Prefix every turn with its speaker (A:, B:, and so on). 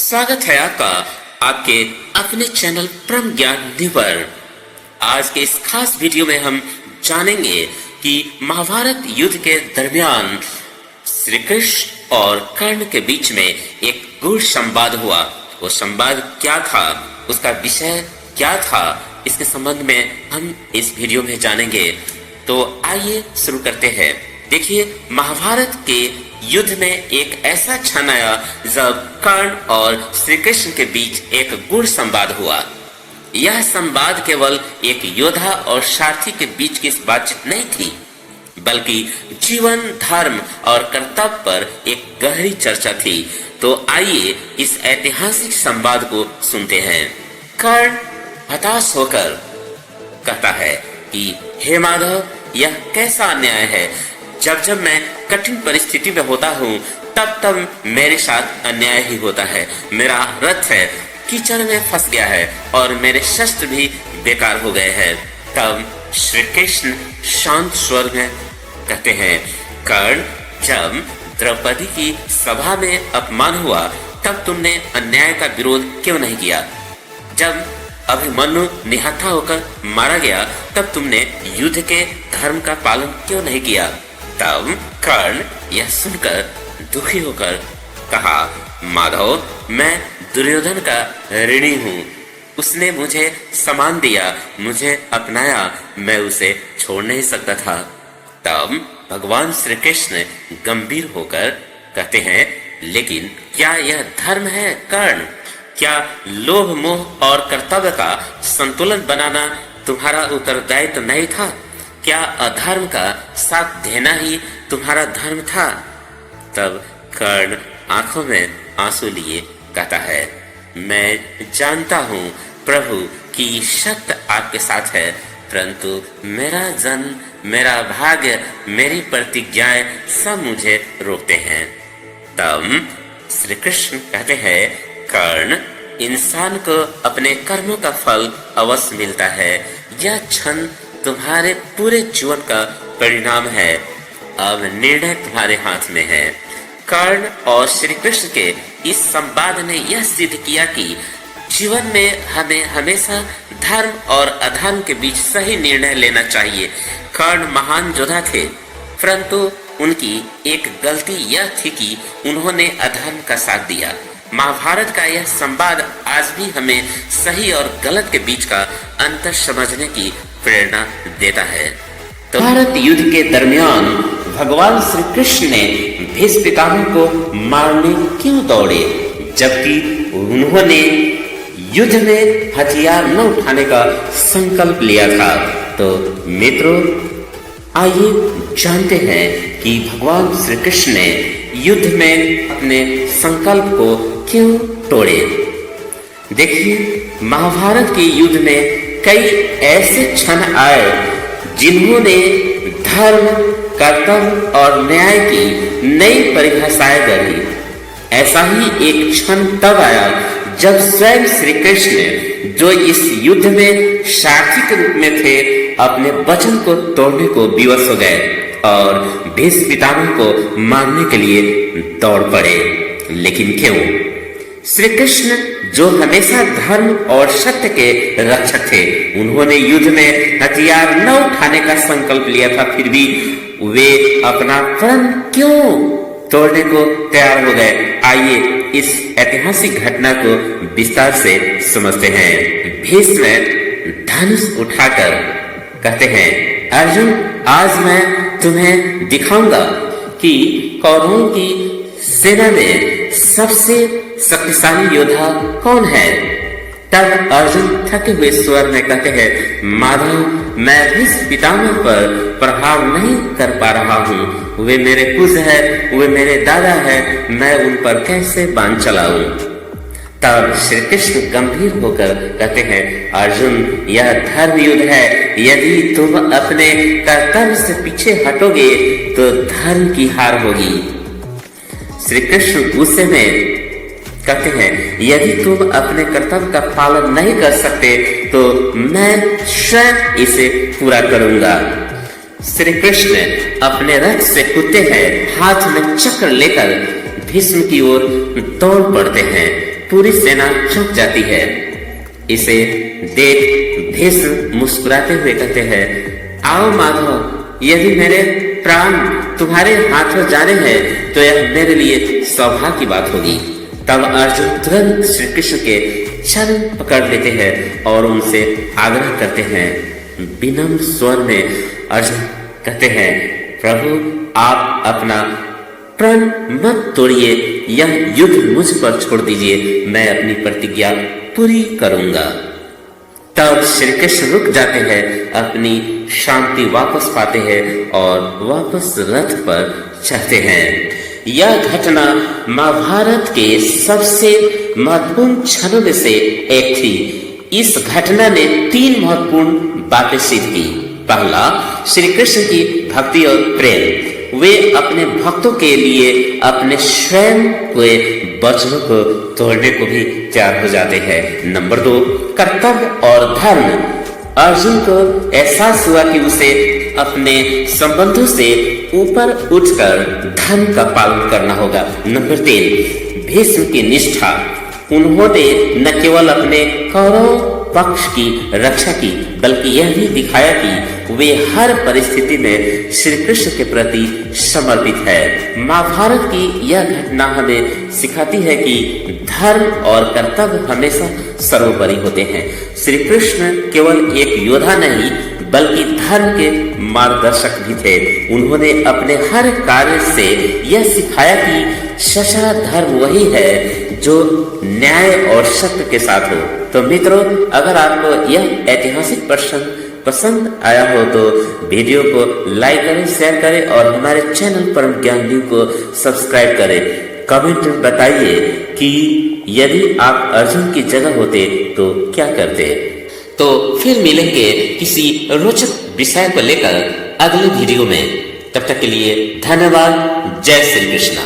A: स्वागत है आपका आपके अपने चैनल परम ज्ञान न्यू पर। आज के इस खास वीडियो में हम जानेंगे कि महाभारत युद्ध के दरमियान श्री कृष्ण और कर्ण के बीच में एक गूढ़ संवाद हुआ। वो संवाद क्या था, उसका विषय क्या था, इसके संबंध में हम इस वीडियो में जानेंगे। तो आइए शुरू करते हैं। देखिए, महाभारत के युद्ध में एक ऐसा क्षण आया जब कर्ण और श्री कृष्ण के बीच एक गूढ़ संवाद हुआ। यह संवाद केवल एक योद्धा और सारथी के बीच की बातचीत नहीं थी, बल्कि जीवन, धर्म और कर्तव्य पर एक गहरी चर्चा थी। तो आइए इस ऐतिहासिक संवाद को सुनते हैं। कर्ण हताश होकर कहता है कि हे माधव, यह कैसा अन्याय है। जब जब मैं कठिन परिस्थिति में होता हूँ तब मेरे साथ अन्याय ही होता है। मेरा रथ है कीचड़ में फंस गया है और मेरे शस्त्र भी बेकार हो गए हैं। तब श्री कृष्ण शांत स्वर में कहते हैं, कर्ण, जब द्रौपदी की सभा में अपमान हुआ तब तुमने अन्याय का विरोध क्यों नहीं किया। जब अभिमन्यु निहत्था होकर मारा गया तब तुमने युद्ध के धर्म का पालन क्यों नहीं किया। तब कर्ण यह सुनकर दुखी होकर कहा, माधव, मैं दुर्योधन का ऋणी हूँ। उसने मुझे सम्मान दिया, मुझे अपनाया, मैं उसे छोड़ नहीं सकता था। तब भगवान श्री कृष्ण गंभीर होकर कहते हैं, लेकिन क्या यह धर्म है कर्ण? क्या लोभ, मोह और कर्तव्य का संतुलन बनाना तुम्हारा उत्तरदायित्व नहीं था? क्या अधर्म का साथ देना ही तुम्हारा धर्म था? तब कर्ण आंखों में आंसू लिए कहता है, मैं जानता हूँ प्रभु कि शक्त आपके साथ है, परंतु मेरा जन्म, मेरा भाग्य, मेरी प्रतिज्ञाएं सब मुझे रोकते हैं। तब श्री कृष्ण कहते हैं, कर्ण, इंसान को अपने कर्मों का फल अवश्य मिलता है। यह क्षण तुम्हारे पूरे जीवन का परिणाम है। अब निर्णय तुम्हारे हाथ में है। कर्ण और श्री कृष्ण के इस संवाद ने यह सिद्ध किया कि जीवन में हमें हमेशा धर्म और अधर्म के बीच सही निर्णय लेना चाहिए। कर्ण महान योद्धा थे, परंतु उनकी एक गलती यह थी कि उन्होंने अधर्म का साथ दिया। महाभारत का यह संवाद आज भी हमें सही और गलत के बीच का अंतर समझने की प्रेरणा देता है। तो भारत युद्ध के दरमियान भगवान श्री कृष्ण ने भीष्म पितामह को मारने क्यों दौड़े, जबकि उन्होंने युद्ध में हथियार न उठाने का संकल्प लिया था। तो मित्रों, आइए जानते हैं कि भगवान श्री कृष्ण ने युद्ध में अपने संकल्प को क्यों तोड़े। देखिए, महाभारत के युद्ध में कई ऐसे क्षण आए जिन्होंने धर्म, कर्तव्य और न्याय की नई परिभाषाएं गढ़ी। ऐसा ही एक क्षण तब आया जब स्वयं श्री कृष्ण, जो इस युद्ध में सारथी के रूप में थे, अपने वचन को तोड़ने को विवश हो गए और भीष्म पितामह को मारने के लिए दौड़ पड़े। लेकिन क्यों? श्री कृष्ण, जो हमेशा धर्म और सत्य के रक्षक थे, उन्होंने युद्ध में हथियार न उठाने का संकल्प लिया था, फिर भी वे अपना प्रण क्यों तोड़ने को तैयार हो गए। आइए इस ऐतिहासिक घटना को विस्तार से समझते हैं। भीष्म धनुष उठाकर कहते हैं, अर्जुन, आज मैं तुम्हें दिखाऊंगा कि कौरवों की सेना में सबसे शक्तिशाली योद्धा कौन है। तब अर्जुन थके हुए स्वर में कहते हैं, माधव, मैं भीष्म पितामह पर प्रभाव नहीं कर पा रहा हूँ। वे मेरे पूज्य है, वे मेरे दादा है, मैं उन पर कैसे बाण चलाऊं। तब श्री कृष्ण गंभीर होकर कहते हैं, अर्जुन, यह धर्म युद्ध है। यदि तुम अपने कर्तव्य से पीछे हटोगे तो धर्म की हार होगी। श्री कृष्ण गुस्से में कहते हैं, यदि तुम अपने कर्तव्य का पालन नहीं कर सकते तो मैं स्वयं इसे पूरा करूंगा। श्री कृष्ण अपने रथ से कूदते हैं, हाथ में चक्र लेकर भीष्म की ओर दौड़ पड़ते हैं। पूरी सेना चौंक जाती है। इसे देख भीष्म मुस्कुराते हुए कहते हैं, आओ माधव, यदि मेरे प्राण तुम्हारे हाथों जाने हैं तो यह मेरे लिए सौभाग्य की बात होगी। तब अर्जुन तुरंत श्री कृष्ण के चरण पकड़ लेते हैं और उनसे आग्रह करते हैं। विनम्र स्वर में अर्जुन कहते हैं, प्रभु आप अपना प्रण मत तोड़िए, यह युद्ध मुझ पर छोड़ दीजिए, मैं अपनी प्रतिज्ञा पूरी करूंगा। तब श्री कृष्ण रुक जाते हैं, अपनी शांति वापस पाते हैं और वापस रथ पर चढ़ते हैं। यह घटना महाभारत के सबसे महत्वपूर्ण क्षणों में से एक थी। इस घटना ने 3 महत्वपूर्ण बातें सिद्ध की। पहला, श्री कृष्ण की भक्ति और प्रेम। वे अपने भक्तों के लिए अपने स्वयं के वचनों को तोड़ने को भी तैयार हो जाते हैं। नंबर 2, कर्तव्य और धर्म। अर्जुन को एहसास हुआ कि उसे अपने संबंधों से ऊपर उठकर धर्म का पालन करना होगा। नंबर 3, भीष्म की निष्ठा। उन्होंने न केवल अपने कौरव पक्ष की रक्षा की, बल्कि यह भी दिखाया कि वे हर परिस्थिति में श्री कृष्ण के प्रति समर्पित है। महाभारत की यह घटना हमें सिखाती है कि धर्म और कर्तव्य हमेशा सर्वोपरि होते हैं। श्री कृष्ण केवल एक योद्धा नहीं, बल्कि धर्म के मार्गदर्शक भी थे। उन्होंने अपने हर कार्य से यह सिखाया कि सच्चा धर्म वही है जो न्याय और सत्य के साथ हो। तो मित्रों, अगर आपको यह ऐतिहासिक प्रसंग पसंद आया हो तो वीडियो को लाइक करें, शेयर करें और हमारे चैनल परम ज्ञान न्यूज को सब्सक्राइब करें। कमेंट में बताइए कि यदि आप अर्जुन की जगह होते तो क्या करते। तो फिर मिलेंगे किसी रोचक विषय को लेकर अगले वीडियो में। तब तक के लिए धन्यवाद। जय श्री कृष्ण।